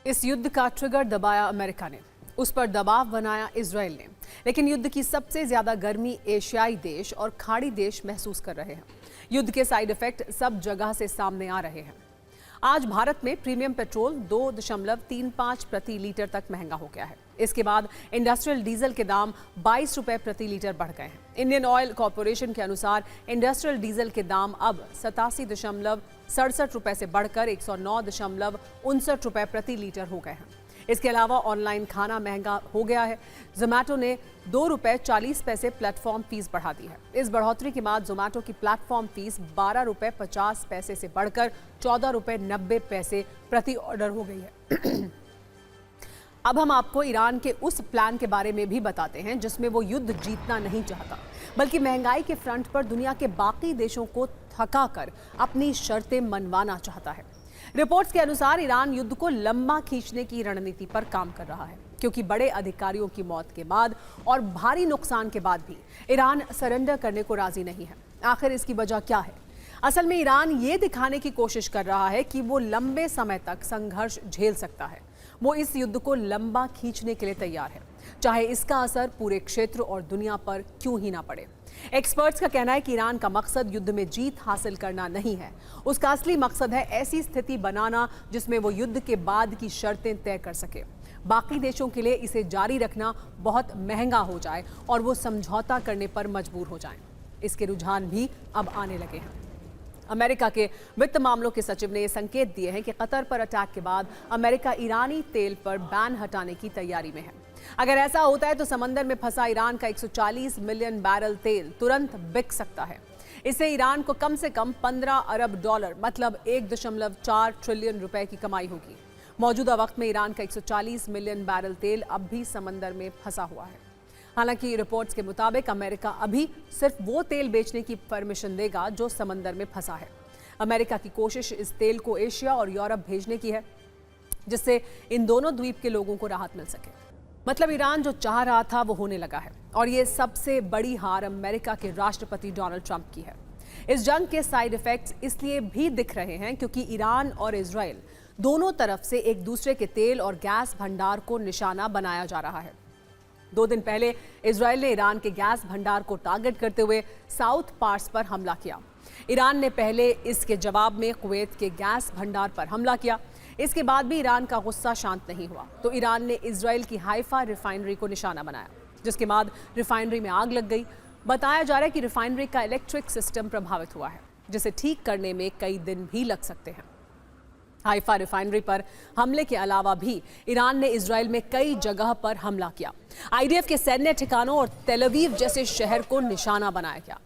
इस युद्ध का ट्रिगर दबाया अमेरिका ने, उस पर दबाव बनाया इजराइल ने, लेकिन युद्ध की सबसे ज्यादा गर्मी एशियाई देश और खाड़ी देश महसूस कर रहे हैं। युद्ध के साइड इफेक्ट सब जगह से सामने आ रहे हैं। आज भारत में प्रीमियम पेट्रोल 2.35 प्रति लीटर तक महंगा हो गया है। इसके बाद इंडस्ट्रियल डीजल के दाम 22 रुपए प्रति लीटर बढ़ गए हैं। इंडियन ऑयल कॉरपोरेशन के अनुसार इंडस्ट्रियल डीजल के दाम अब 87.67 रुपए से बढ़कर 109.59 रुपए प्रति लीटर हो गए हैं। इसके अलावा ऑनलाइन खाना महंगा हो गया है। जोमैटो ने 2 रुपए 40 पैसे प्लेटफॉर्म फीस बढ़ा दी है। इस बढ़ोतरी के बाद जोमैटो की प्लेटफॉर्म फीस 12 रुपए 50 पैसे से बढ़कर 14 रुपए 90 पैसे प्रति ऑर्डर हो गई है। अब हम आपको ईरान के उस प्लान के बारे में भी बताते हैं जिसमें वो युद्ध जीतना नहीं चाहता, बल्कि महंगाई के फ्रंट पर दुनिया के बाकी देशों को थका कर अपनी शर्तें मनवाना चाहता है। रिपोर्ट्स के अनुसार ईरान युद्ध को लंबा खींचने की रणनीति पर काम कर रहा है, क्योंकि बड़े अधिकारियों की मौत के बाद और भारी नुकसान के बाद भी ईरान सरेंडर करने को राजी नहीं है। आखिर इसकी वजह क्या है? असल में ईरान ये दिखाने की कोशिश कर रहा है कि वो लंबे समय तक संघर्ष झेल सकता है। वो इस युद्ध को लंबा खींचने के लिए तैयार है, चाहे इसका असर पूरे क्षेत्र और दुनिया पर क्यों ही ना पड़े। एक्सपर्ट्स का कहना है कि ईरान का मकसद युद्ध में जीत हासिल करना नहीं है। उसका असली मकसद है ऐसी स्थिति बनाना जिसमें वो युद्ध के बाद की शर्तें तय कर सके। बाकी देशों के लिए इसे जारी रखना बहुत महंगा हो जाए और वो समझौता करने पर मजबूर हो जाएं। इसके रुझान भी अब आने लगे हैं। अमेरिका के वित्त मामलों के सचिव ने ये संकेत दिए हैं कि कतर पर अटैक के बाद अमेरिका ईरानी तेल पर बैन हटाने की तैयारी में है। अगर ऐसा होता है तो समंदर में फंसा ईरान का 140 मिलियन बैरल तेल तुरंत बिक सकता है। इससे ईरान को कम से कम 15 अरब डॉलर मतलब 1.4 ट्रिलियन रुपए की कमाई होगी। मौजूदा वक्त में ईरान का 140 मिलियन बैरल तेल अब भी समंदर में फंसा हुआ है। हालांकि रिपोर्ट्स के मुताबिक अमेरिका अभी सिर्फ वो तेल बेचने की परमिशन देगा जो समंदर में फंसा है। अमेरिका की कोशिश इस तेल को एशिया और यूरोप भेजने की है, जिससे इन दोनों द्वीप के लोगों को राहत मिल सके। मतलब ईरान जो चाह रहा था वो होने लगा है, और ये सबसे बड़ी हार अमेरिका के राष्ट्रपति डोनाल्ड ट्रंप की है। इस जंग के साइड इफेक्ट्स इसलिए भी दिख रहे हैं क्योंकि ईरान और इजराइल दोनों तरफ से एक दूसरे के तेल और गैस भंडार को निशाना बनाया जा रहा है। 2 दिन पहले इजराइल ने ईरान के गैस भंडार को टारगेट करते हुए साउथ पार्स पर हमला किया। ईरान ने पहले इसके जवाब में कुवैत के गैस भंडार पर हमला किया। इसके बाद भी ईरान का गुस्सा शांत नहीं हुआ, तो ईरान ने इजराइल की हाइफा रिफाइनरी को निशाना बनाया, जिसके बाद रिफाइनरी में आग लग गई। बताया जा रहा है कि रिफाइनरी का इलेक्ट्रिक सिस्टम प्रभावित हुआ है, जिसे ठीक करने में कई दिन भी लग सकते हैं। हाइफा रिफाइनरी पर हमले के अलावा भी ईरान ने इजराइल में कई जगह पर हमला किया। आईडीएफ के सैन्य ठिकानों और तेल अवीव जैसे शहर को निशाना बनाया गया।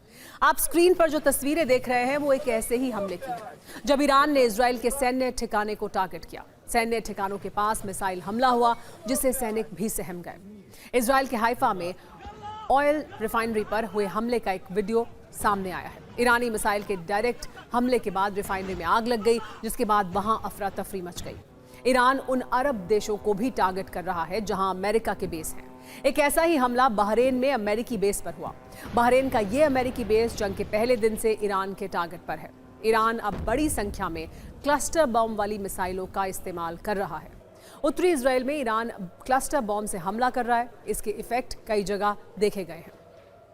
आप स्क्रीन पर जो तस्वीरें देख रहे हैं वो एक ऐसे ही हमले की है, जब ईरान ने इजराइल के सैन्य ठिकाने को टारगेट किया। सैन्य ठिकानों के पास मिसाइल हमला हुआ, जिससे सैनिक भी सहम गए। इजराइल के हाइफा में ऑयल रिफाइनरी पर हुए हमले का एक वीडियो सामने आया है। ईरानी मिसाइल के डायरेक्ट हमले के बाद रिफाइनरी में आग लग गई, जिसके बाद वहां अफरा तफरी मच गई। ईरान उन अरब देशों को भी टारगेट कर रहा है जहां अमेरिका के बेस हैं। एक ऐसा ही हमला बहरीन में अमेरिकी बेस पर हुआ। बहरीन का ये अमेरिकी बेस जंग के पहले दिन से ईरान के टारगेट पर है। ईरान अब बड़ी संख्या में क्लस्टर बम वाली मिसाइलों का इस्तेमाल कर रहा है। उत्तरी इजराइल में ईरान क्लस्टर बम से हमला कर रहा है। इसके इफेक्ट कई जगह देखे गए हैं।